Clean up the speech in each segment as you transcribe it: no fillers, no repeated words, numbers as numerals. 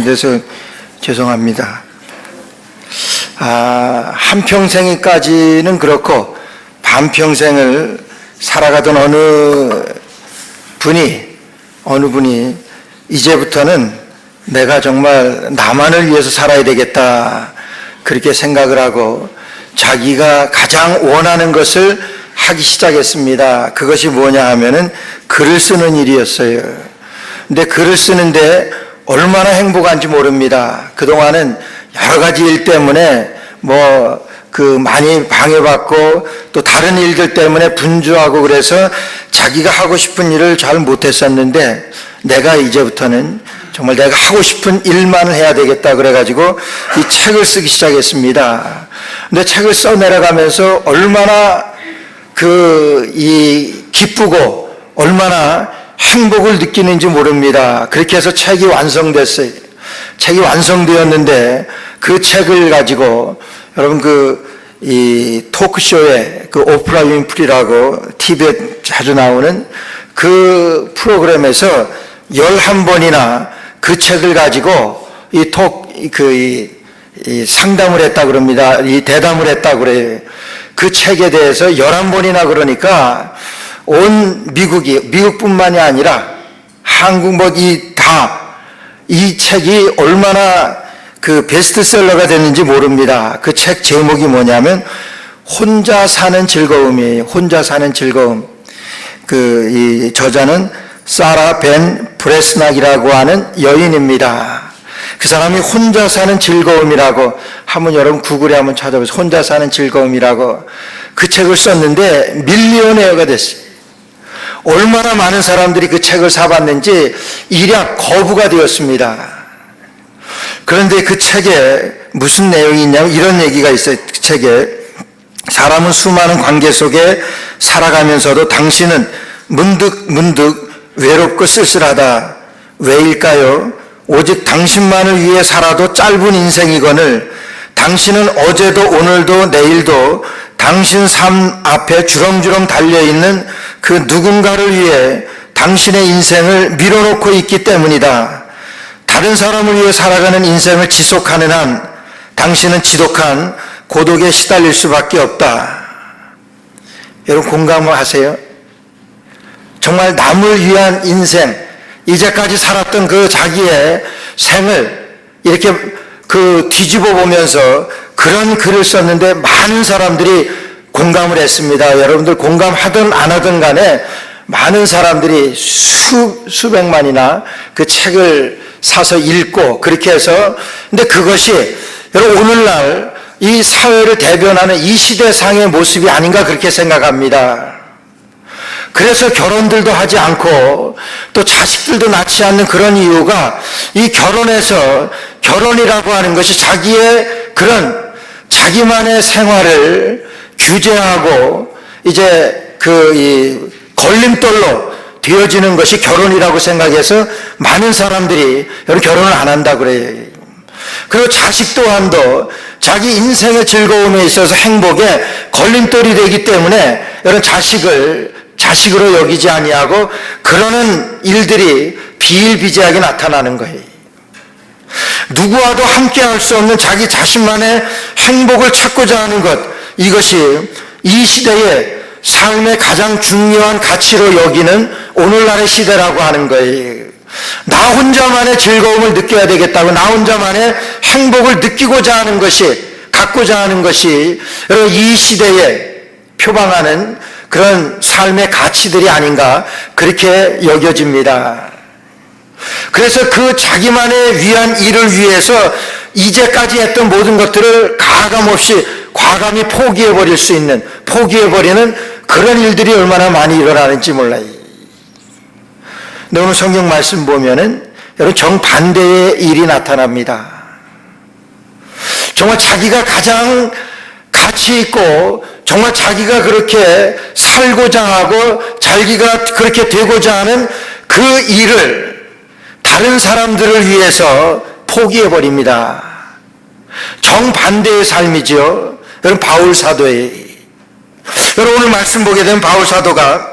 시간이 돼서 죄송합니다. 한평생까지는 그렇고 반평생을 살아가던 어느 분이 이제부터는 내가 정말 나만을 위해서 살아야 되겠다 그렇게 생각을 하고 자기가 가장 원하는 것을 하기 시작했습니다. 그것이 뭐냐 하면은 글을 쓰는 일이었어요. 근데 글을 쓰는데 얼마나 행복한지 모릅니다. 그동안은 여러 가지 일 때문에 많이 방해받고 또 다른 일들 때문에 분주하고 그래서 자기가 하고 싶은 일을 잘 못했었는데 내가 이제부터는 정말 내가 하고 싶은 일만을 해야 되겠다 그래가지고 이 책을 쓰기 시작했습니다. 근데 책을 써내려가면서 얼마나 기쁘고 얼마나 행복을 느끼는지 모릅니다. 그렇게 해서 책이 완성됐어요. 책이 완성되었는데 그 책을 가지고 여러분 이 토크쇼에 오프라 윈프리라고 TV에 자주 나오는 그 프로그램에서 11번이나 그 책을 가지고 상담을 했다 그럽니다. 이 대담을 했다 그래요. 그 책에 대해서 11번이나 그러니까 온 미국뿐만이 아니라 한국 이 책이 얼마나 베스트셀러가 됐는지 모릅니다. 그 책 제목이 뭐냐면 혼자 사는 즐거움이에요. 혼자 사는 즐거움. 이 저자는 사라 벤 브레스낙이라고 하는 여인입니다. 그 사람이 혼자 사는 즐거움이라고 한번 여러분 구글에 한번 찾아보세요. 혼자 사는 즐거움이라고 그 책을 썼는데 밀리오네어가 됐어요. 얼마나 많은 사람들이 그 책을 사봤는지 일약 거부가 되었습니다. 그런데 그 책에 무슨 내용이 있냐면 이런 얘기가 있어요. 그 책에 사람은 수많은 관계 속에 살아가면서도 당신은 문득 외롭고 쓸쓸하다. 왜일까요? 오직 당신만을 위해 살아도 짧은 인생이거늘 당신은 어제도 오늘도 내일도 당신 삶 앞에 주렁주렁 달려있는 그 누군가를 위해 당신의 인생을 밀어놓고 있기 때문이다. 다른 사람을 위해 살아가는 인생을 지속하는 한 당신은 지독한 고독에 시달릴 수밖에 없다. 여러분 공감하세요? 정말 남을 위한 인생, 이제까지 살았던 그 자기의 생을 이렇게 뒤집어 보면서 그런 글을 썼는데 많은 사람들이 공감을 했습니다. 여러분들 공감하든 안 하든 간에 많은 사람들이 수백만이나 그 책을 사서 읽고 그렇게 해서 근데 그것이 여러분 오늘날 이 사회를 대변하는 이 시대상의 모습이 아닌가 그렇게 생각합니다. 그래서 결혼들도 하지 않고 또 자식들도 낳지 않는 그런 이유가 이 결혼이라고 하는 것이 자기만의 생활을 규제하고 이제 이 걸림돌로 되어지는 것이 결혼이라고 생각해서 많은 사람들이 여러분 결혼을 안 한다 그래요. 그리고 자식 또한도 자기 인생의 즐거움에 있어서 행복에 걸림돌이 되기 때문에 여러분 자식으로 여기지 아니하고 그러는 일들이 비일비재하게 나타나는 거예요. 누구와도 함께 할 수 없는 자기 자신만의 행복을 찾고자 하는 것, 이것이 이 시대의 삶의 가장 중요한 가치로 여기는 오늘날의 시대라고 하는 거예요. 나 혼자만의 즐거움을 느껴야 되겠다고 나 혼자만의 행복을 느끼고자 하는 것이 갖고자 하는 것이 이 시대에 표방하는 그런 삶의 가치들이 아닌가 그렇게 여겨집니다. 그래서 그 자기만의 위한 일을 위해서 이제까지 했던 모든 것들을 가감없이 과감히 포기해버리는 그런 일들이 얼마나 많이 일어나는지 몰라요. 근데 오늘 성경 말씀 보면은 여러분 정반대의 일이 나타납니다. 정말 자기가 가장 가치 있고 정말 자기가 그렇게 살고자 하고 자기가 그렇게 되고자 하는 그 일을 다른 사람들을 위해서 포기해버립니다. 정반대의 삶이죠. 여러분 바울 사도의 여러분 오늘 말씀 보게 되면 바울 사도가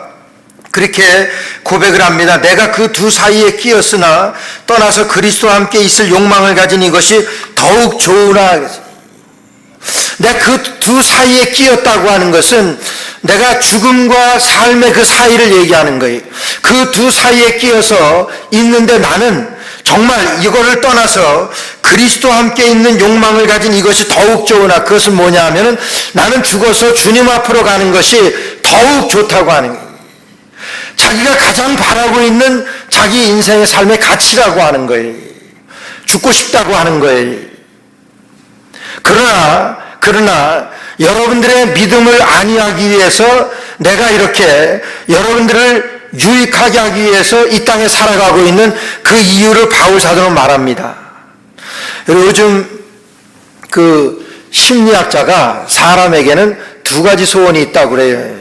그렇게 고백을 합니다. 내가 그 두 사이에 끼었으나 떠나서 그리스도와 함께 있을 욕망을 가진 이것이 더욱 좋으나, 내가 그 두 사이에 끼었다고 하는 것은 내가 죽음과 삶의 그 사이를 얘기하는 거예요. 그 두 사이에 끼어서 있는데 나는 정말 이거를 떠나서 그리스도와 함께 있는 욕망을 가진 이것이 더욱 좋으나, 그것은 뭐냐 하면은 나는 죽어서 주님 앞으로 가는 것이 더욱 좋다고 하는 거예요. 자기가 가장 바라고 있는 자기 인생의 삶의 가치라고 하는 거예요. 죽고 싶다고 하는 거예요. 그러나 여러분들의 믿음을 안위하기 위해서 내가 이렇게 여러분들을 유익하게 하기 위해서 이 땅에 살아가고 있는 그 이유를 바울 사도는 말합니다. 요즘 그 심리학자가 사람에게는 두 가지 소원이 있다고 그래요.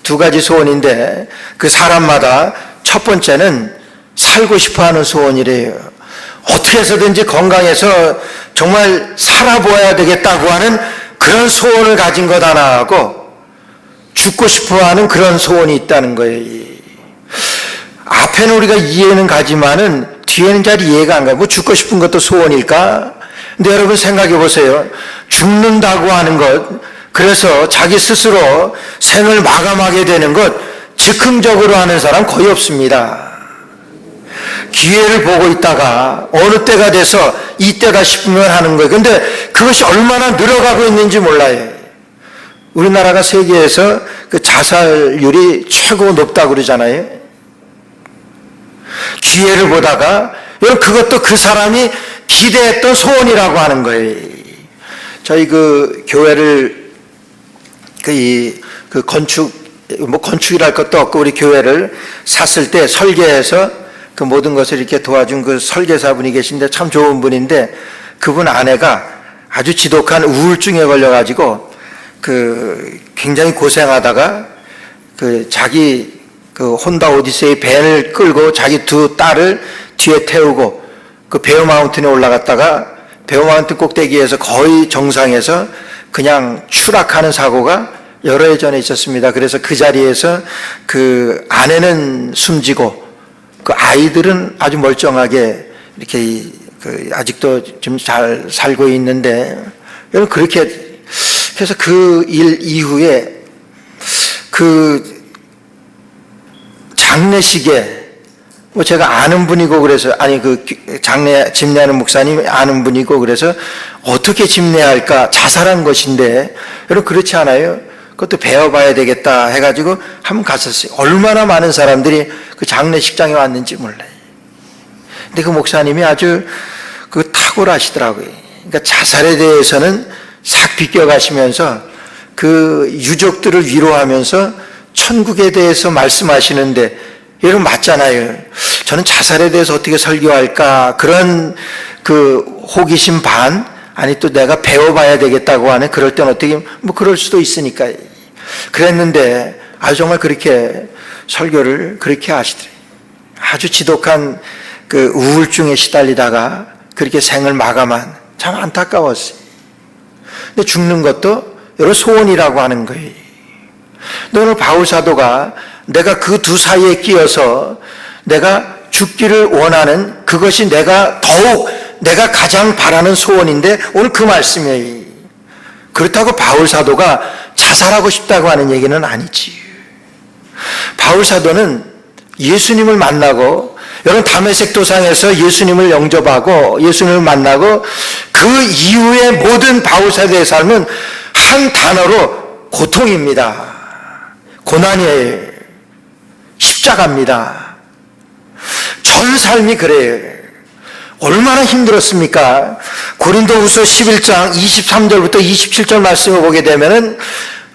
두 가지 소원인데 그 사람마다 첫 번째는 살고 싶어하는 소원이래요. 어떻게 해서든지 건강해서 정말 살아보아야 되겠다고 하는 그런 소원을 가진 것 하나하고, 죽고 싶어하는 그런 소원이 있다는 거예요. 앞에는 우리가 이해는 가지만은 뒤에는 잘 이해가 안 가요. 뭐 죽고 싶은 것도 소원일까? 근데 여러분 생각해 보세요. 죽는다고 하는 것, 그래서 자기 스스로 생을 마감하게 되는 것 즉흥적으로 하는 사람 거의 없습니다. 기회를 보고 있다가 어느 때가 돼서 이때다 싶으면 하는 거예요. 근데 그것이 얼마나 늘어가고 있는지 몰라요. 우리나라가 세계에서 그 자살률이 최고 높다고 그러잖아요. 기회를 보다가, 여러분 그것도 그 사람이 기대했던 소원이라고 하는 거예요. 저희 그 교회를 그 건축이랄 것도 없고 우리 교회를 샀을 때 설계해서 그 모든 것을 이렇게 도와준 그 설계사분이 계신데 참 좋은 분인데, 그분 아내가 아주 지독한 우울증에 걸려가지고 그 굉장히 고생하다가 그 자기 그 혼다 오디세이 밴을 끌고 자기 두 딸을 뒤에 태우고 그 베어 마운틴에 올라갔다가 베어 마운틴 꼭대기에서 거의 정상에서 그냥 추락하는 사고가 여러 해 전에 있었습니다. 그래서 그 자리에서 그 아내는 숨지고 그 아이들은 아주 멀쩡하게 이렇게 아직도 좀 잘 살고 있는데, 여러분 그렇게 해서 그 일 이후에 그 장례식에 뭐 제가 아는 분이고 그래서, 아니 그 집례하는 목사님이 아는 분이고 그래서 어떻게 집례할까, 자살한 것인데, 여러분 그렇지 않아요? 그것도 배워봐야 되겠다 해가지고 한번 갔었어요. 얼마나 많은 사람들이 그 장례식장에 왔는지 몰라요. 근데 그 목사님이 아주 그 탁월하시더라고요. 그러니까 자살에 대해서는 싹 비껴가시면서 그 유족들을 위로하면서 천국에 대해서 말씀하시는데, 여러분 맞잖아요. 저는 자살에 대해서 어떻게 설교할까, 그런 그 호기심 반, 아니 또 내가 배워봐야 되겠다고 하는, 그럴 땐 어떻게 뭐 그럴 수도 있으니까 그랬는데, 아주 정말 그렇게 설교를 그렇게 하시더래요. 아주 지독한 그 우울증에 시달리다가 그렇게 생을 마감한, 참 안타까웠어요. 근데 죽는 것도 여러 소원이라고 하는 거예요. 오늘 바울 사도가 내가 그 두 사이에 끼어서 내가 죽기를 원하는 그것이 내가 가장 바라는 소원인데, 오늘 그 말씀이에요. 그렇다고 바울 사도가 자살하고 싶다고 하는 얘기는 아니지. 바울 사도는 예수님을 만나고, 여러분 다메섹 도상에서 예수님을 영접하고 예수님을 만나고 그 이후에 모든 바울 사도의 삶은 한 단어로 고통입니다. 고난이에요. 십자가입니다. 전 삶이 그래요. 얼마나 힘들었습니까? 고린도후서 11장 23절부터 27절 말씀을 보게 되면은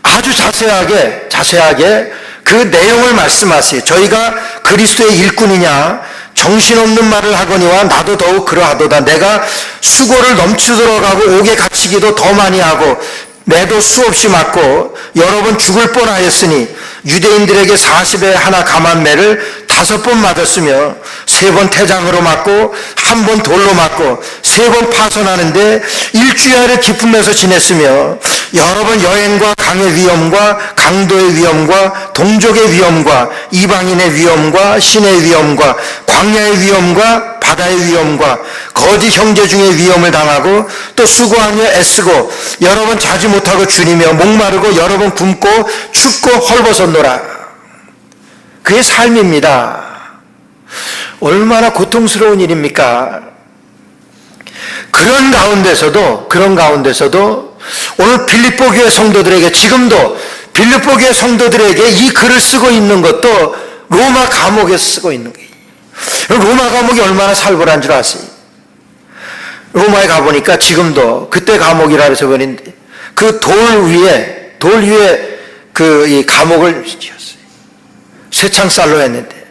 아주 자세하게 그 내용을 말씀하세요. 저희가 그리스도의 일꾼이냐, 정신없는 말을 하거니와 나도 더욱 그러하도다. 내가 수고를 넘치도록 하고 옥에 갇히기도 더 많이 하고 매도 수없이 맞고 여러 번 죽을 뻔하였으니 유대인들에게 40에 하나 감한매를 5번 맞았으며 3번 태장으로 맞고 1번 돌로 맞고 3번 파선하는데 일주일을 기쁨에서 지냈으며 여러 번 여행과 강의 위험과 강도의 위험과 동족의 위험과 이방인의 위험과 신의 위험과 광야의 위험과 바다의 위험과 거짓 형제 중에 위험을 당하고 또 수고하며 애쓰고 여러 번 자지 못하고 주니며 목마르고 여러 번 굶고 춥고 헐벗었노라. 그의 삶입니다. 얼마나 고통스러운 일입니까? 그런 가운데서도 오늘 빌립보 교회 성도들에게, 지금도 빌립보 교회 성도들에게 이 글을 쓰고 있는 것도 로마 감옥에서 쓰고 있는 거예요. 로마 감옥이 얼마나 살벌한 줄 아세요? 로마에 가보니까 지금도, 그때 감옥이라 해서 그런데 그 돌 위에 이 감옥을 지었어요. 쇠창살로 했는데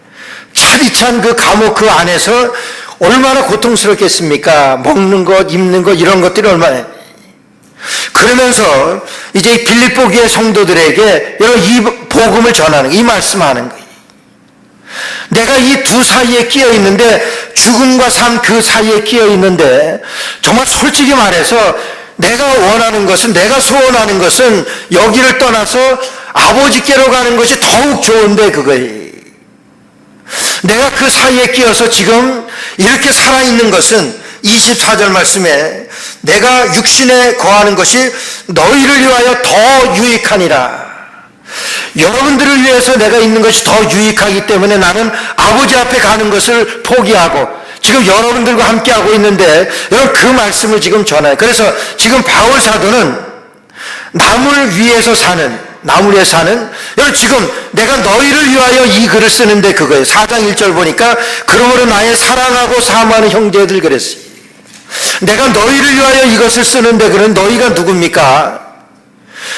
차디찬 그 감옥 그 안에서 얼마나 고통스럽겠습니까? 먹는 것, 입는 것, 이런 것들이 얼마나. 그러면서 이제 빌립보 교회 성도들에게 이 복음을 전하는, 이 말씀하는 거예요. 내가 이 두 사이에 끼어 있는데, 죽음과 삶 그 사이에 끼어 있는데, 정말 솔직히 말해서 내가 원하는 것은, 내가 소원하는 것은 여기를 떠나서 아버지께로 가는 것이 더욱 좋은데 그거예요. 내가 그 사이에 끼어서 지금 이렇게 살아있는 것은 24절 말씀에 내가 육신에 거하는 것이 너희를 위하여 더 유익하니라. 여러분들을 위해서 내가 있는 것이 더 유익하기 때문에 나는 아버지 앞에 가는 것을 포기하고 지금 여러분들과 함께하고 있는데, 여러분 그 말씀을 지금 전해요. 그래서 지금 바울 사도는 남을 위해서 사는, 여러분 지금 내가 너희를 위하여 이 글을 쓰는데 그거예요. 4장 1절 보니까 그러므로 나의 사랑하고 사모하는 형제들 그랬어요. 내가 너희를 위하여 이것을 쓰는데, 그런 너희가 누굽니까?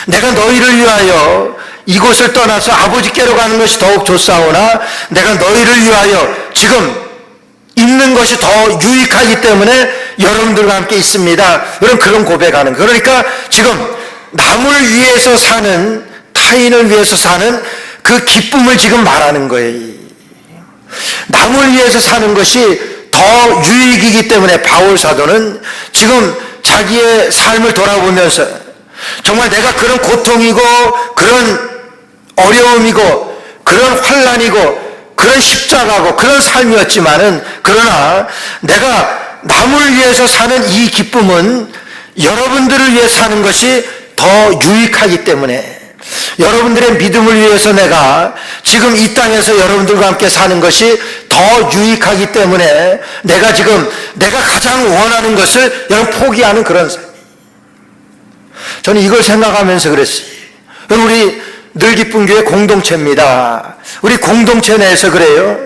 내가 너희를 위하여 이곳을 떠나서 아버지께로 가는 것이 더욱 좋사오나 내가 너희를 위하여 지금 있는 것이 더 유익하기 때문에 여러분들과 함께 있습니다. 여러분 그런 고백하는, 그러니까 지금 남을 위해서 사는, 타인을 위해서 사는 그 기쁨을 지금 말하는 거예요. 남을 위해서 사는 것이 더 유익이기 때문에 바울 사도는 지금 자기의 삶을 돌아보면서 정말 내가 그런 고통이고 그런 어려움이고 그런 환난이고 그런 십자가고 그런 삶이었지만은, 그러나 내가 남을 위해서 사는 이 기쁨은 여러분들을 위해 사는 것이 더 유익하기 때문에, 여러분들의 믿음을 위해서 내가 지금 이 땅에서 여러분들과 함께 사는 것이 더 유익하기 때문에 내가 지금 내가 가장 원하는 것을 여러분 포기하는 그런 삶. 저는 이걸 생각하면서 그랬어요. 우리 늘 기쁜 교회 공동체입니다. 우리 공동체 내에서 그래요.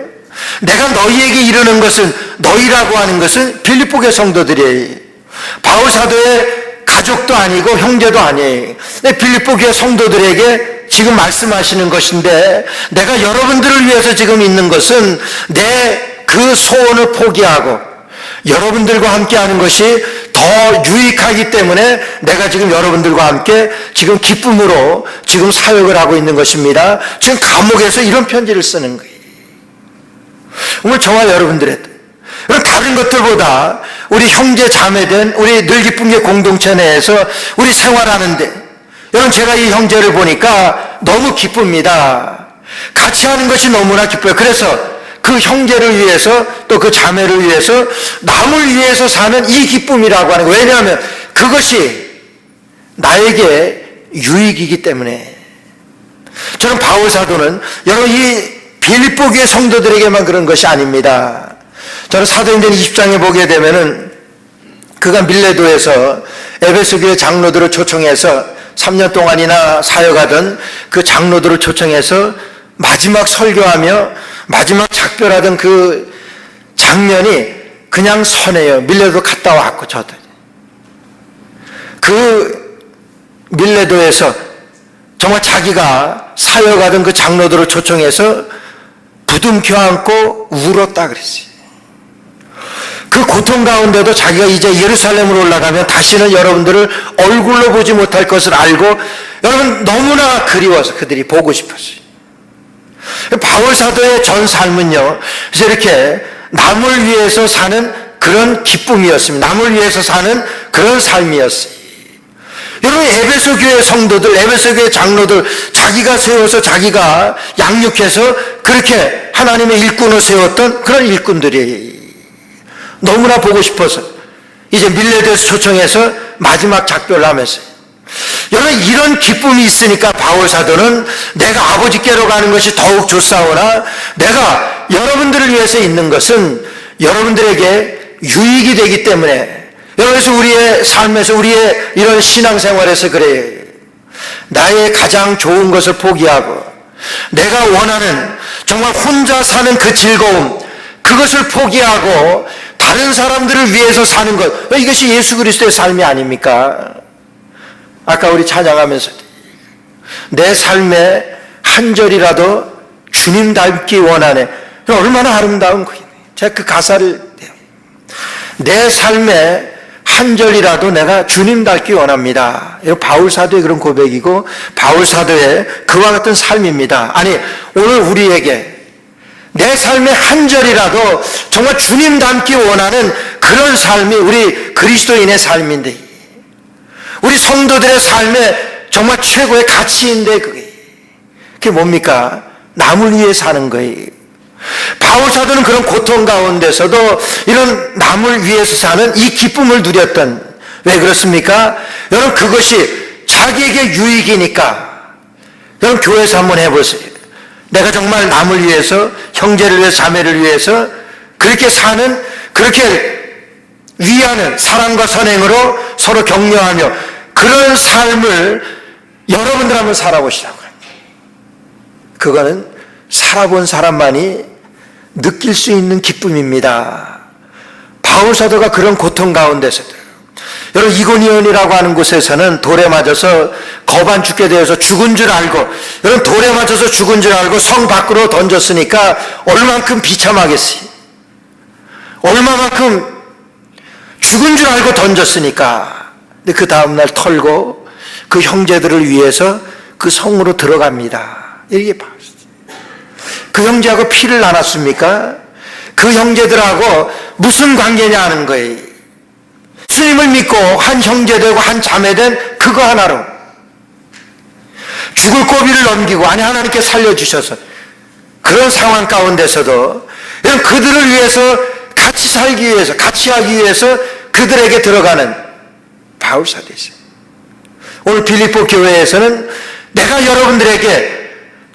내가 너희에게 이르는 것은, 너희라고 하는 것은 빌립보 교회 성도들이에요. 바울 사도의 가족도 아니고 형제도 아니에요. 빌립보 교회 성도들에게 지금 말씀하시는 것인데, 내가 여러분들을 위해서 지금 있는 것은 내 그 소원을 포기하고 여러분들과 함께 하는 것이 더 유익하기 때문에 내가 지금 여러분들과 함께 지금 기쁨으로 지금 사역을 하고 있는 것입니다. 지금 감옥에서 이런 편지를 쓰는 거예요. 오늘 저와 여러분들의 다른 것들보다 우리 형제 자매된 우리 늘 기쁨 교회 공동체 내에서 우리 생활하는데, 여러분 제가 이 형제를 보니까 너무 기쁩니다. 같이 하는 것이 너무나 기뻐요. 그래서 그 형제를 위해서 또 그 자매를 위해서 남을 위해서 사는 이 기쁨이라고 하는 거예요. 왜냐하면 그것이 나에게 유익이기 때문에. 저는 바울 사도는 여러분 이 빌립보 교회 성도들에게만 그런 것이 아닙니다. 저는 사도행전 20장에 보게 되면은 그가 밀레도에서 에베소 교회 장로들을 초청해서 3년 동안이나 사역하던 그 장로들을 초청해서 마지막 설교하며 마지막 작별하던 그 장면이 그냥 선해요. 밀레도 갔다 왔고, 저도 그 밀레도에서 정말 자기가 사역하던 그 장로들을 초청해서 부둥켜 안고 울었다 그랬어요. 그 고통 가운데도 자기가 이제 예루살렘으로 올라가면 다시는 여러분들을 얼굴로 보지 못할 것을 알고, 여러분 너무나 그리워서 그들이 보고 싶었어요. 바울 사도의 전 삶은요, 그래서 이렇게 남을 위해서 사는 그런 기쁨이었습니다. 남을 위해서 사는 그런 삶이었어요. 여러분, 에베소 교회 성도들, 에베소 교회 장로들, 자기가 세워서 자기가 양육해서 그렇게 하나님의 일꾼을 세웠던 그런 일꾼들이 너무나 보고 싶어서 이제 밀레드에서 초청해서 마지막 작별을 하면서, 여러분, 이런 기쁨이 있으니까 바울 사도는 내가 아버지께로 가는 것이 더욱 좋사오나 내가 여러분들을 위해서 있는 것은 여러분들에게 유익이 되기 때문에, 여러분에서 우리의 삶에서 우리의 이런 신앙생활에서 그래요. 나의 가장 좋은 것을 포기하고 내가 원하는 정말 혼자 사는 그 즐거움, 그것을 포기하고 다른 사람들을 위해서 사는 것, 이것이 예수 그리스도의 삶이 아닙니까? 아까 우리 찬양하면서 내 삶의 한 절이라도 주님 닮기 원하네. 얼마나 아름다운 거예요. 제가 그 가사를, 내 삶의 한 절이라도 내가 주님 닮기 원합니다. 이거 바울 사도의 그런 고백이고 바울 사도의 그와 같은 삶입니다. 아니, 오늘 우리에게 내 삶의 한 절이라도 정말 주님 닮기 원하는 그런 삶이 우리 그리스도인의 삶인데, 우리 성도들의 삶의 정말 최고의 가치인데, 그게 뭡니까? 남을 위해 사는 거예요. 바울 사도는 그런 고통 가운데서도 이런 남을 위해서 사는 이 기쁨을 누렸던, 왜 그렇습니까? 여러분, 그것이 자기에게 유익이니까. 여러분, 교회에서 한번 해보세요. 내가 정말 남을 위해서, 형제를 위해서, 자매를 위해서 그렇게 사는, 그렇게 위하는 사랑과 선행으로 서로 격려하며 그런 삶을 여러분들 한번 살아보시라고 합니다. 그거는 살아본 사람만이 느낄 수 있는 기쁨입니다. 바울 사도가 그런 고통 가운데서도, 여러분, 이고니온이라고 하는 곳에서는 돌에 맞아서 거반 죽게 되어서 죽은 줄 알고, 여러분, 돌에 맞아서 죽은 줄 알고 성 밖으로 던졌으니까 얼마만큼 비참하겠어요. 얼마만큼 죽은 줄 알고 던졌으니까. 근데 그 다음날 털고 그 형제들을 위해서 그 성으로 들어갑니다. 이게 그 형제하고 피를 나눴습니까? 그 형제들하고 무슨 관계냐 하는 거예요. 주님을 믿고 한 형제 되고 한 자매 된 그거 하나로 죽을 고비를 넘기고, 아니, 하나님께 살려주셔서 그런 상황 가운데서도 그들을 위해서 같이 살기 위해서, 같이 하기 위해서 그들에게 들어가는 바울 사도였어요. 오늘 빌립보 교회에서는 내가 여러분들에게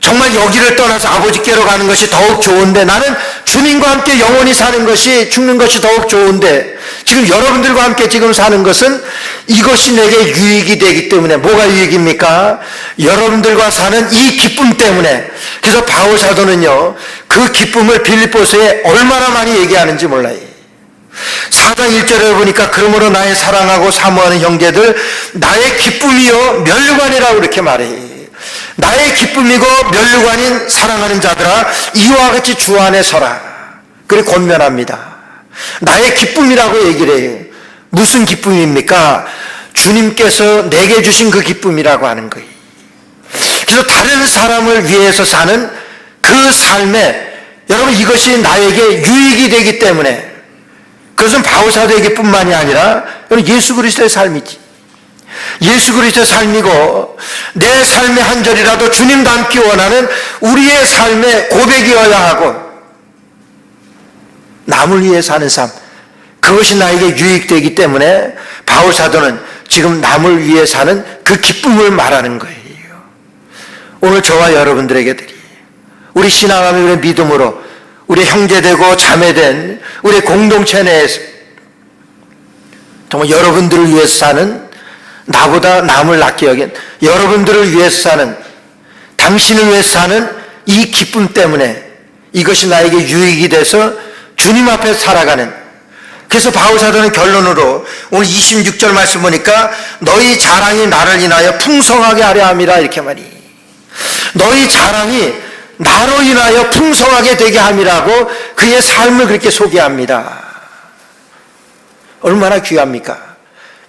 정말 여기를 떠나서 아버지께로 가는 것이 더욱 좋은데, 나는 주님과 함께 영원히 사는 것이, 죽는 것이 더욱 좋은데, 지금 여러분들과 함께 지금 사는 것은 이것이 내게 유익이 되기 때문에. 뭐가 유익입니까? 여러분들과 사는 이 기쁨 때문에. 그래서 바울 사도는요, 그 기쁨을 빌립보서에 얼마나 많이 얘기하는지 몰라요. 4장 1절에 보니까 그러므로 나의 사랑하고 사모하는 형제들, 나의 기쁨이요 면류관이라고 이렇게 말해요. 나의 기쁨이고 면류관인 사랑하는 자들아, 이와 같이 주 안에 서라. 그래 권면합니다. 나의 기쁨이라고 얘기를 해요. 무슨 기쁨입니까? 주님께서 내게 주신 그 기쁨이라고 하는 거예요. 그래서 다른 사람을 위해서 사는 그 삶에, 여러분, 이것이 나에게 유익이 되기 때문에, 그것은 바울 사도에게 뿐만이 아니라 예수 그리스도의 삶이지. 예수 그리스도의 삶이고, 내 삶의 한 절이라도 주님 닮기 원하는 우리의 삶의 고백이어야 하고, 남을 위해 사는 삶, 그것이 나에게 유익되기 때문에 바울 사도는 지금 남을 위해 사는 그 기쁨을 말하는 거예요. 오늘 저와 여러분들에게 드리, 우리 신앙하며 우리 믿음으로 우리 형제되고 자매된 우리 공동체 내에서 정말 여러분들을 위해서 사는, 나보다 남을 낫게 여긴 여러분들을 위해서 사는, 당신을 위해서 사는 이 기쁨 때문에 이것이 나에게 유익이 돼서 주님 앞에 살아가는. 그래서 바울 사도는 결론으로 오늘 26절 말씀 보니까 너희 자랑이 나를 인하여 풍성하게 하려 함이라, 이렇게 말이. 너희 자랑이 나로 인하여 풍성하게 되게 함이라고 그의 삶을 그렇게 소개합니다. 얼마나 귀합니까?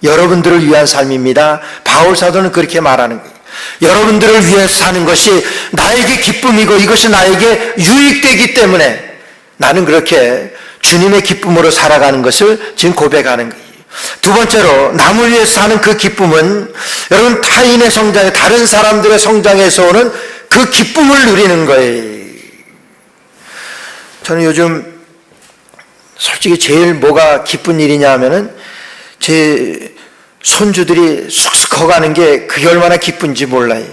여러분들을 위한 삶입니다. 바울 사도는 그렇게 말하는 거예요. 여러분들을 위해 사는 것이 나에게 기쁨이고 이것이 나에게 유익되기 때문에 나는 그렇게 주님의 기쁨으로 살아가는 것을 지금 고백하는 거예요. 두 번째로 남을 위해서 사는 그 기쁨은 여러분 타인의 성장에 다른 사람들의 성장에서 오는 그 기쁨을 누리는 거예요. 저는 요즘 솔직히 제일 뭐가 기쁜 일이냐 하면은 제 손주들이 쑥쑥 커가는 게 그게 얼마나 기쁜지 몰라요.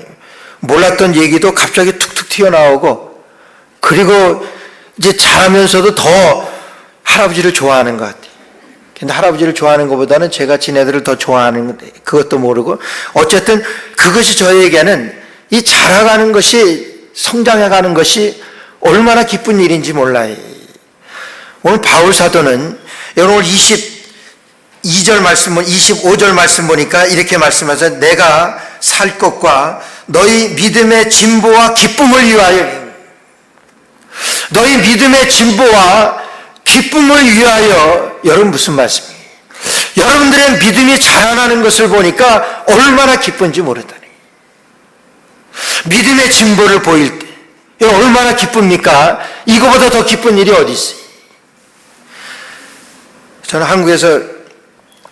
몰랐던 얘기도 갑자기 툭툭 튀어나오고 그리고 이제 자라면서도 더 할아버지를 좋아하는 것 같아요. 근데 할아버지를 좋아하는 것보다는 제가 지네들을 더 좋아하는 그것도 모르고 어쨌든 그것이 저에게는 이 자라가는 것이 성장해가는 것이 얼마나 기쁜 일인지 몰라요. 오늘 바울 사도는 오늘 22절 말씀, 25절 말씀 보니까 이렇게 말씀하셔서 내가 살 것과 너희 믿음의 진보와 기쁨을 위하여 너희 믿음의 진보와 기쁨을 위하여 여러분 무슨 말씀이에요? 여러분들의 믿음이 자라나는 것을 보니까 얼마나 기쁜지 모르다니. 믿음의 진보를 보일 때 얼마나 기쁩니까? 이거보다 더 기쁜 일이 어디 있어요? 저는 한국에서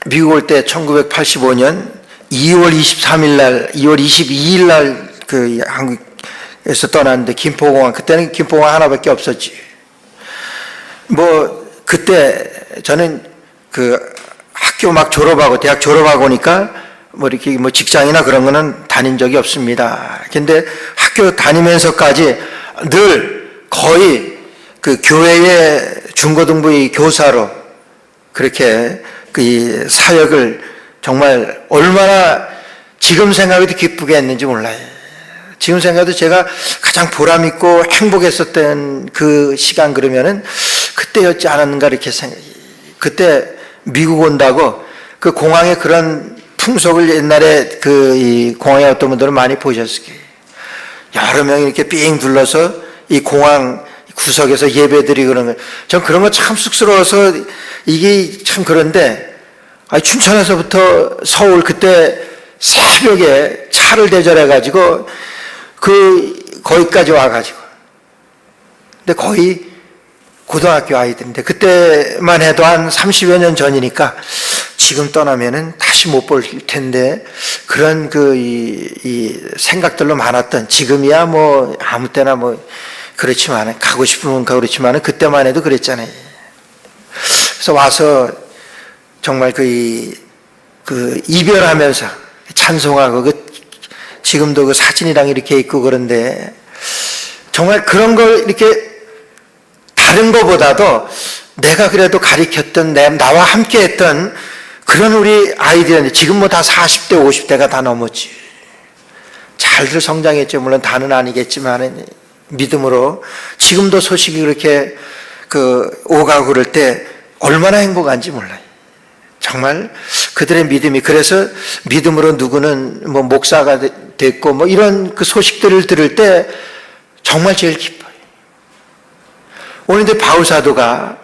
미국 올 때 1985년 2월 23일 날, 2월 22일 날 그 한국에서 떠났는데 김포공항, 그때는 김포공항 하나밖에 없었지. 뭐 그때 저는 그 학교 막 졸업하고 대학 졸업하고 오니까 뭐 이렇게 뭐 직장이나 그런 거는 다닌 적이 없습니다. 근데 학교 다니면서까지 늘 거의 그 교회의 중고등부의 교사로 그렇게 그 사역을 정말 얼마나 지금 생각해도 기쁘게 했는지 몰라요. 지금 생각해도 제가 가장 보람있고 행복했었던 그 시간 그러면은 그때였지 않았는가 이렇게 생각해요. 그때 미국 온다고 그 공항에 그런 풍속을 옛날에 그 이 공항에 어떤 분들은 많이 보셨을 거예요. 여러 명이 이렇게 삥 둘러서 이 공항 구석에서 예배드리고 그런 거. 전 그런 거 참 쑥스러워서 이게 참 그런데 춘천에서부터 서울 그때 새벽에 차를 대절해가지고 거기까지 와가지고. 근데 거의 고등학교 아이들인데 그때만 해도 한 30여 년 전이니까 지금 떠나면은 다시 못 볼 텐데 그런 이 생각들로 많았던 지금이야 뭐 아무 때나 뭐 그렇지만 가고 싶으면 가고 그렇지만 그때만 해도 그랬잖아요. 그래서 와서 정말 그 이별하면서 찬송하고 지금도 그 사진이랑 이렇게 있고 그런데 정말 그런 걸 이렇게 다른 것보다도 내가 그래도 가리켰던 나와 함께 했던 그런 우리 아이들인데 지금 뭐 다 40대 50대가 다 넘었지. 잘들 성장했죠. 물론 다는 아니겠지만 믿음으로 지금도 소식이 그렇게 오가고 그럴 때 얼마나 행복한지 몰라요. 정말 그들의 믿음이 그래서 믿음으로 누구는 뭐 목사가 됐고 뭐 이런 그 소식들을 들을 때 정말 제일 기뻐요. 오늘 바울 사도가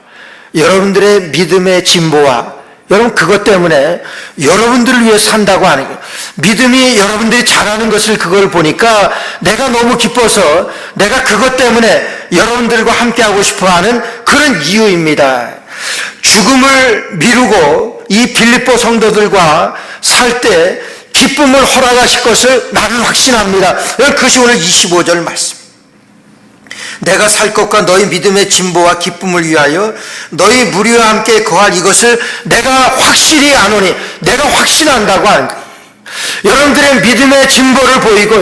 여러분들의 믿음의 진보와 여러분 그것 때문에 여러분들을 위해 산다고 하는 거예요. 믿음이 여러분들이 잘하는 것을 그걸 보니까 내가 너무 기뻐서 내가 그것 때문에 여러분들과 함께하고 싶어하는 그런 이유입니다. 죽음을 미루고 이 빌립보 성도들과 살 때 기쁨을 허락하실 것을 나는 확신합니다. 그것이 오늘 25절 말씀. 내가 살 것과 너희 믿음의 진보와 기쁨을 위하여 너희 무리와 함께 거할 이것을 내가 확실히 아노니 내가 확신한다고 하는 거예요. 여러분들의 믿음의 진보를 보이고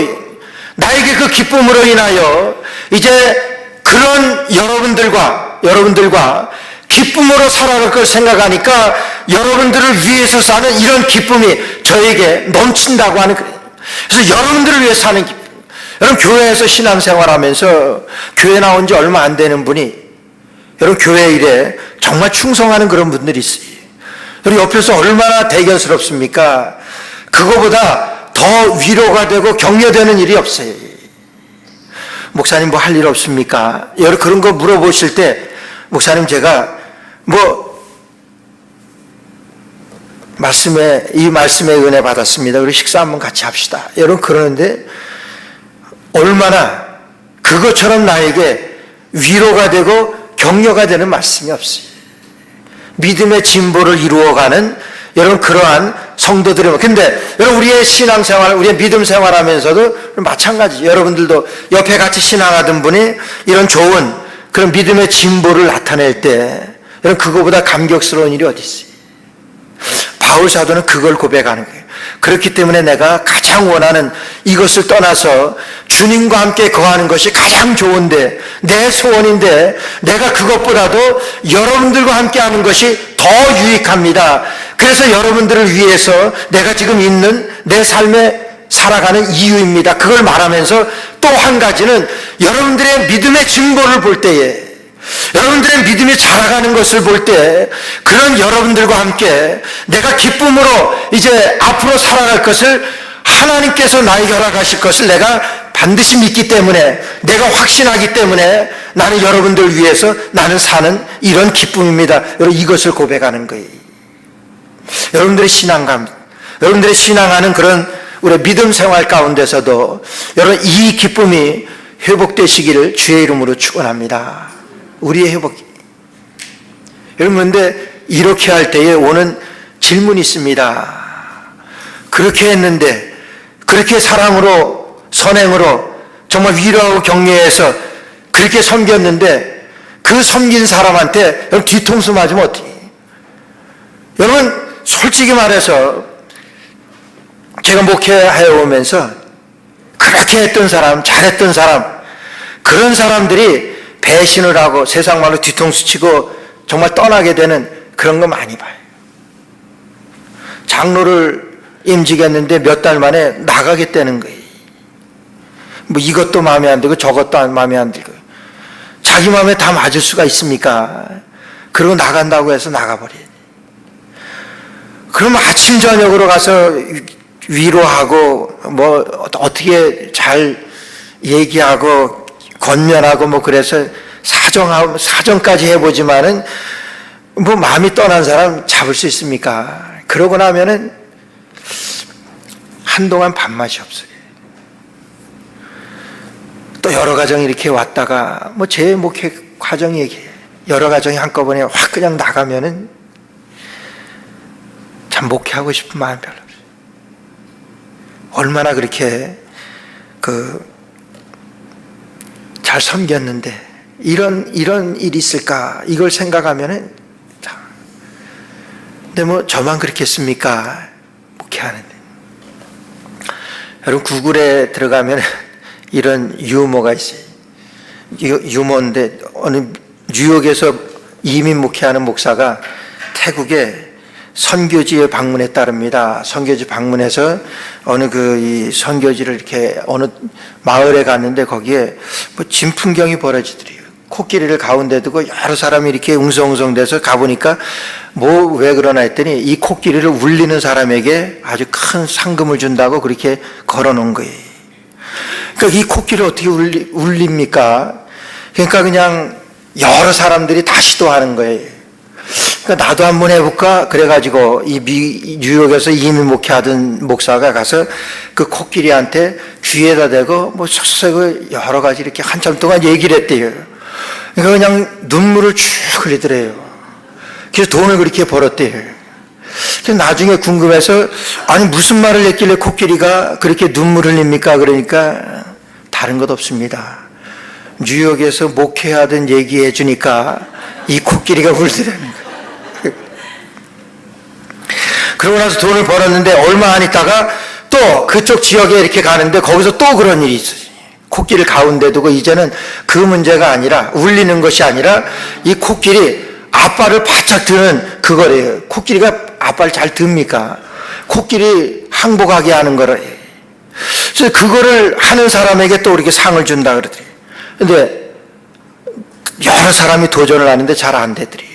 나에게 그 기쁨으로 인하여 이제 그런 여러분들과 기쁨으로 살아갈 걸 생각하니까 여러분들을 위해서 사는 이런 기쁨이 저에게 넘친다고 하는 거예요. 그래서 여러분들을 위해 사는 기쁨. 여러분 교회에서 신앙생활하면서 교회 나온 지 얼마 안 되는 분이 여러분 교회 일에 정말 충성하는 그런 분들이 있어요. 여러분 옆에서 얼마나 대견스럽습니까? 그거보다 더 위로가 되고 격려되는 일이 없어요. 목사님 뭐 할 일 없습니까? 여러분 그런 거 물어보실 때 목사님 제가 이 말씀에 은혜 받았습니다. 우리 식사 한번 같이 합시다. 여러분 그러는데 얼마나 그것처럼 나에게 위로가 되고 격려가 되는 말씀이 없어요. 믿음의 진보를 이루어가는 여러분 그러한 성도들이 근데 여러분 우리의 신앙생활, 우리의 믿음 생활하면서도 마찬가지. 여러분들도 옆에 같이 신앙하던 분이 이런 좋은 그런 믿음의 진보를 나타낼 때 여러분 그거보다 감격스러운 일이 어디 있어요? 바울 사도는 그걸 고백하는 거예요. 그렇기 때문에 내가 가장 원하는 이것을 떠나서 주님과 함께 거하는 것이 가장 좋은데 내 소원인데 내가 그것보다도 여러분들과 함께 하는 것이 더 유익합니다. 그래서 여러분들을 위해서 내가 지금 있는 내 삶에 살아가는 이유입니다. 그걸 말하면서 또 한 가지는 여러분들의 믿음의 진보를 볼 때에 여러분들의 믿음이 자라가는 것을 볼 때 그런 여러분들과 함께 내가 기쁨으로 이제 앞으로 살아갈 것을 하나님께서 나에게 허락하실 것을 내가 반드시 믿기 때문에 내가 확신하기 때문에 나는 여러분들을 위해서 나는 사는 이런 기쁨입니다. 여러분 이것을 고백하는 거예요. 여러분들의 신앙감, 여러분들의 신앙하는 그런 우리 믿음 생활 가운데서도 여러분 이 기쁨이 회복되시기를 주의 이름으로 축원합니다. 우리의 회복이. 여러분 그런데 이렇게 할 때에 오는 질문이 있습니다. 그렇게 했는데 그렇게 사랑으로 선행으로 정말 위로하고 격려해서 그렇게 섬겼는데 그 섬긴 사람한테 여러분 뒤통수 맞으면 어떻게 해요? 여러분 솔직히 말해서 제가 목회해 오면서 그렇게 했던 사람, 잘했던 사람, 그런 사람들이 배신을 하고 세상 말로 뒤통수 치고 정말 떠나게 되는 그런 거 많이 봐요. 장로를 임직했는데 몇 달 만에 나가겠다는 거예요. 뭐 이것도 마음에 안 들고 저것도 마음에 안 들고 자기 마음에 다 맞을 수가 있습니까? 그러고 나간다고 해서 나가버려요. 그러면 아침 저녁으로 가서 위로하고 뭐 어떻게 잘 얘기하고 권면하고 뭐 그래서 사정까지 해보지만은 뭐 마음이 떠난 사람 잡을 수 있습니까? 그러고 나면은 한동안 밥맛이 없어요. 또 여러 가정이 이렇게 왔다가 뭐 제 목회 과정 얘기해요. 여러 가정이 한꺼번에 확 그냥 나가면은 참 목회하고 싶은 마음 별로 없어요. 얼마나 그렇게 잘 섬겼는데 이런 일이 있을까 이걸 생각하면은 근데 뭐 저만 그렇겠습니까? 목회하는데 여러분 구글에 들어가면 이런 유머가 있어요. 유머인데 어느 뉴욕에서 이민 목회하는 목사가 태국에 선교지에 방문했다릅니다. 선교지 방문해서 어느 이 선교지를 이렇게 어느 마을에 갔는데 거기에 뭐 진풍경이 벌어지더래요. 코끼리를 가운데 두고 여러 사람이 이렇게 웅성웅성돼서 가보니까 뭐 왜 그러나 했더니 이 코끼리를 울리는 사람에게 아주 큰 상금을 준다고 그렇게 걸어놓은 거예요. 그러니까 이 코끼리를 어떻게 울립니까? 그러니까 그냥 여러 사람들이 다 시도하는 거예요. 그러니까 나도 한번 해볼까? 그래가지고 이 뉴욕에서 이민 목회하던 목사가 가서 그 코끼리한테 귀에다 대고 뭐 속삭이고 여러 가지 이렇게 한참 동안 얘기를 했대요. 그러니까 그냥 눈물을 쭉 흘리더래요. 그래서 돈을 그렇게 벌었대요. 그래서 나중에 궁금해서 아니 무슨 말을 했길래 코끼리가 그렇게 눈물 흘립니까? 그러니까 다른 것 없습니다. 뉴욕에서 목회하던 얘기해 주니까 이 코끼리가 울더라는 거예요. 그러고 나서 돈을 벌었는데 얼마 안 있다가 또 그쪽 지역에 이렇게 가는데 거기서 또 그런 일이 있어요. 코끼리를 가운데 두고 이제는 그 문제가 아니라 울리는 것이 아니라 이 코끼리 앞발을 바짝 드는 그거래요. 코끼리가 앞발 잘 듭니까? 코끼리 항복하게 하는 거래요. 그래서 그거를 하는 사람에게 또 이렇게 상을 준다 그러더래요. 근데 여러 사람이 도전을 하는데 잘 안 되더래요.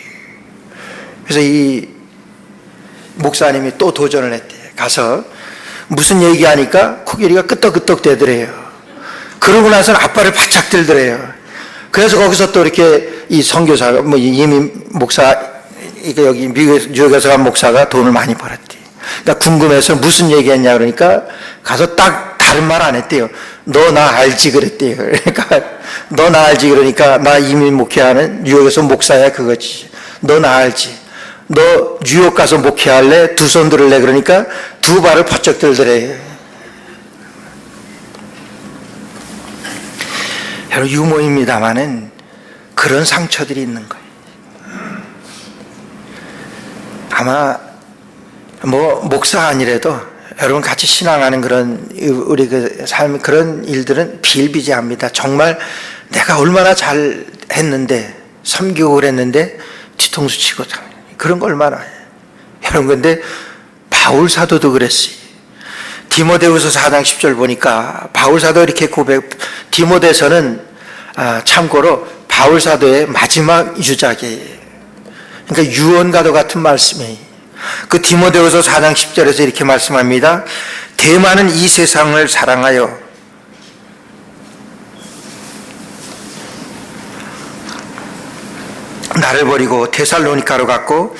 그래서 이 목사님이 또 도전을 했대요. 가서 무슨 얘기하니까 코끼리가 끄떡끄떡 되더래요. 그러고 나서는 앞발을 바짝 들더래요. 그래서 거기서 또 이렇게 이 선교사가 뭐 이민 목사 이게 여기 뉴욕에서 간 목사가 돈을 많이 벌었대. 그러니까 궁금해서 무슨 얘기했냐 그러니까 가서 딱 다른 말 안 했대요. 너 나 알지 그랬대요. 그러니까 너 나 알지 그러니까 나 이민 목회하는 뉴욕에서 목사야 그거지. 너 나 알지. 너 뉴욕 가서 목회할래? 두 손 들을래? 그러니까 두 발을 퍼쩍 들더래. 여러분, 유머입니다마는 그런 상처들이 있는 거예요. 아마 목사 아니래도 여러분 같이 신앙하는 그런 우리 그 삶, 그런 일들은 비일비재합니다. 정말 내가 얼마나 잘 했는데, 섬기고 그랬는데 뒤통수 치고 그런 거 얼마나 해. 여러분, 근데 바울 사도도 그랬어요. 디모데후서 4장 10절 보니까 바울 사도 이렇게 디모데서는 참고로 바울 사도의 마지막 유작이에요. 그러니까 유언과도 같은 말씀이에요. 그 디모데후서 4장 10절에서 이렇게 말씀합니다. 대만은 이 세상을 사랑하여 나를 버리고 데살로니가로 갔고,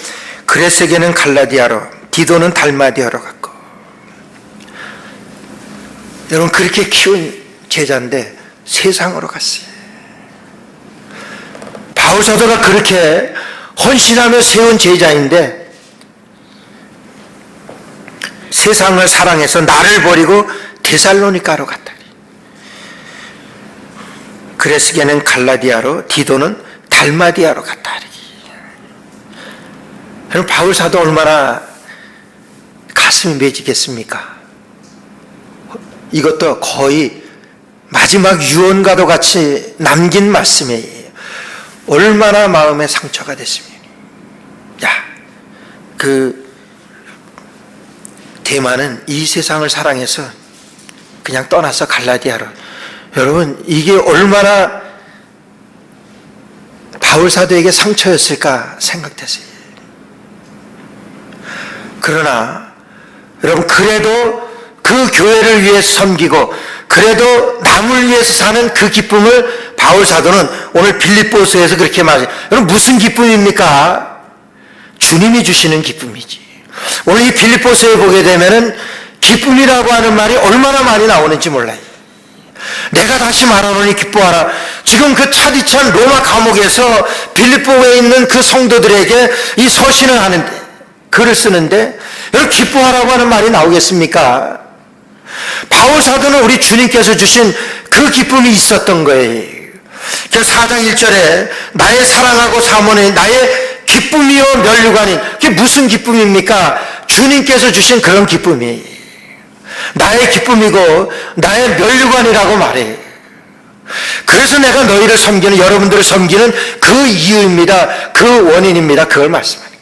그레스에게는 갈라디아로, 디도는 달마디아로 갔고. 여러분, 그렇게 키운 제자인데 세상으로 갔어요. 바울 사도가 그렇게 헌신하며 세운 제자인데 세상을 사랑해서 나를 버리고 데살로니가로 갔다. 그레스게는 갈라디아로, 디도는 달마디아로 갔다. 여러분, 바울 사도 얼마나 가슴이 맺히겠습니까? 이것도 거의 마지막 유언과도 같이 남긴 말씀이에요. 얼마나 마음에 상처가 됐으면. 대만은 이 세상을 사랑해서 그냥 떠나서 갈라디아로. 여러분, 이게 얼마나 바울 사도에게 상처였을까 생각되세요. 그러나 여러분, 그래도 그 교회를 위해서 섬기고 그래도 남을 위해서 사는 그 기쁨을 바울 사도는 오늘 빌립보서에서 그렇게 말해요. 여러분, 무슨 기쁨입니까? 주님이 주시는 기쁨이지. 오늘 이 빌립보서에 보게 되면은 기쁨이라고 하는 말이 얼마나 많이 나오는지 몰라요. 내가 다시 말하노니 기뻐하라. 지금 그 차디찬 로마 감옥에서 빌립보에 있는 그 성도들에게 이 서신을 하는데, 글을 쓰는데 여러분, 기뻐하라고 하는 말이 나오겠습니까? 바울 사도는 우리 주님께서 주신 그 기쁨이 있었던 거예요. 그래서 4장 1절에 나의 사랑하고 사모는 나의 기쁨이요 면류관인, 그게 무슨 기쁨입니까? 주님께서 주신 그런 기쁨이 나의 기쁨이고 나의 면류관이라고 말해요. 그래서 내가 너희를 섬기는, 여러분들을 섬기는 그 이유입니다. 그 원인입니다. 그걸 말씀합니다.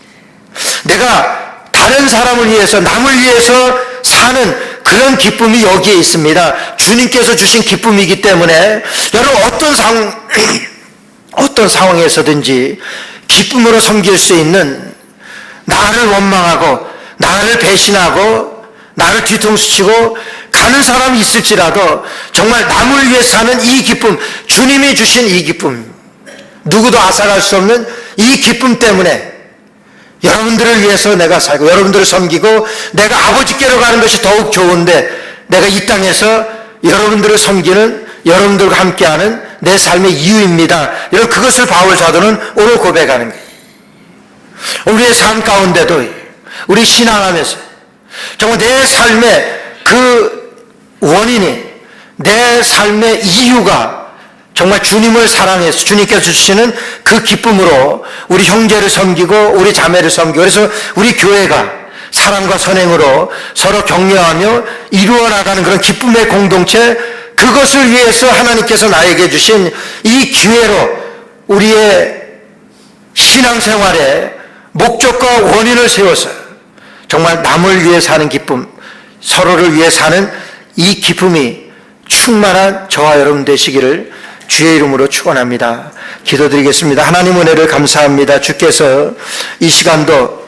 내가 다른 사람을 위해서, 남을 위해서 사는 그런 기쁨이 여기에 있습니다. 주님께서 주신 기쁨이기 때문에 여러분, 어떤 상황에서든지 기쁨으로 섬길 수 있는, 나를 원망하고 나를 배신하고 나를 뒤통수 치고 가는 사람이 있을지라도 정말 남을 위해 사는 이 기쁨, 주님이 주신 이 기쁨, 누구도 앗아갈 수 없는 이 기쁨 때문에 여러분들을 위해서 내가 살고 여러분들을 섬기고 내가 아버지께로 가는 것이 더욱 좋은데 내가 이 땅에서 여러분들을 섬기는, 여러분들과 함께하는 내 삶의 이유입니다. 이런 그것을 바울 사도는 오늘 고백하는 거예요. 우리의 삶 가운데도 우리 신앙하면서 정말 내 삶의 그 원인이, 내 삶의 이유가 정말 주님을 사랑해서 주님께서 주시는 그 기쁨으로 우리 형제를 섬기고 우리 자매를 섬기고, 그래서 우리 교회가 사랑과 선행으로 서로 격려하며 이루어 나가는 그런 기쁨의 공동체, 그것을 위해서 하나님께서 나에게 주신 이 기회로 우리의 신앙생활에 목적과 원인을 세워서 정말 남을 위해 사는 기쁨, 서로를 위해 사는 이 기쁨이 충만한 저와 여러분 되시기를 주의 이름으로 축원합니다. 기도드리겠습니다. 하나님 은혜를 감사합니다. 주께서 이 시간도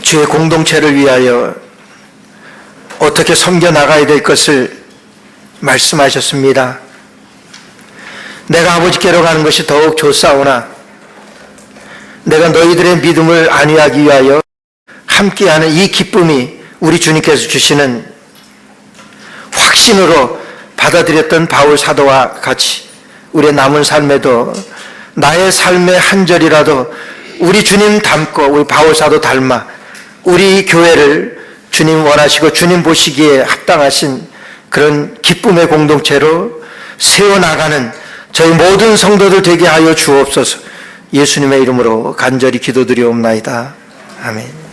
주의 공동체를 위하여 어떻게 섬겨 나가야 될 것을 말씀하셨습니다. 내가 아버지께로 가는 것이 더욱 좋사오나 내가 너희들의 믿음을 안위하기 위하여 함께하는 이 기쁨이 우리 주님께서 주시는 확신으로 받아들였던 바울 사도와 같이 우리의 남은 삶에도 나의 삶의 한 절이라도 우리 주님 닮고 우리 바울사도 닮아 우리 교회를 주님 원하시고 주님 보시기에 합당하신 그런 기쁨의 공동체로 세워나가는 저희 모든 성도들 되게 하여 주옵소서. 예수님의 이름으로 간절히 기도드리옵나이다. 아멘.